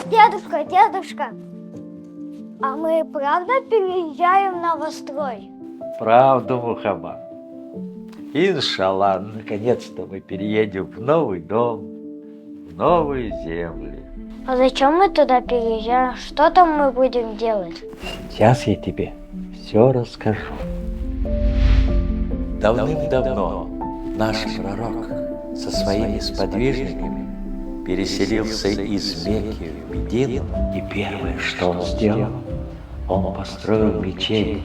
Дедушка, а мы правда переезжаем в новострой? Правду, Мухаммад. Иншаллах, наконец-то мы переедем в новый дом, в новые земли. А зачем мы туда переезжаем? Что там мы будем делать? Сейчас я тебе все расскажу. Давным-давно наш пророк со своими сподвижниками переселился из Мекки в Медину, и первое, что он сделал, он построил мечеть,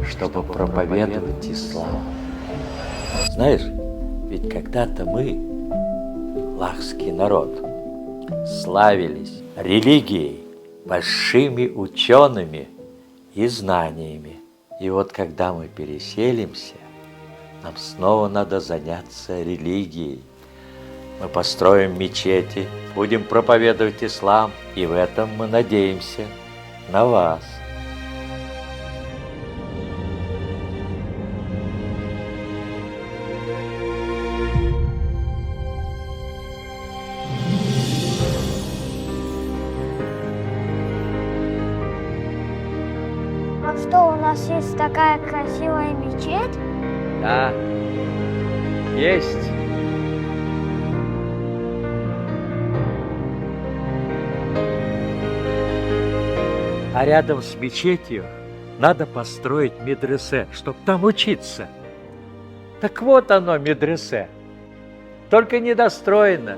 чтобы проповедовать ислам. Знаешь, ведь когда-то мы, лахский народ, славились религией, большими учеными и знаниями. И вот когда мы переселимся, нам снова надо заняться религией. Мы построим мечети, будем проповедовать ислам, и в этом мы надеемся на вас. А что, у нас есть такая красивая мечеть? Да, есть. А рядом с мечетью надо построить медресе, чтобы там учиться. Так вот оно, медресе. Только недостроено.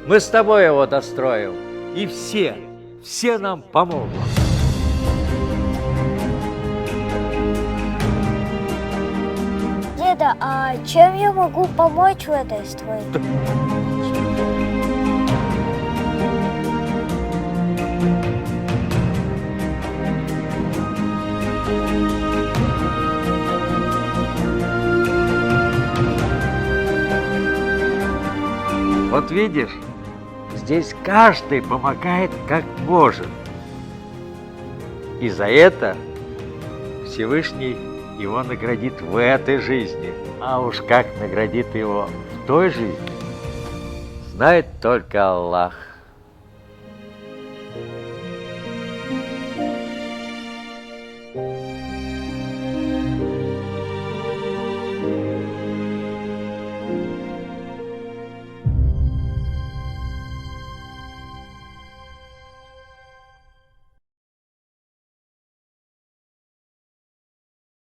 Мы с тобой его достроим. И все нам помогут. Деда, а чем я могу помочь в этой стройке? Вот видишь, здесь каждый помогает как может. И за это Всевышний его наградит в этой жизни. А уж как наградит его в той жизни, знает только Аллах.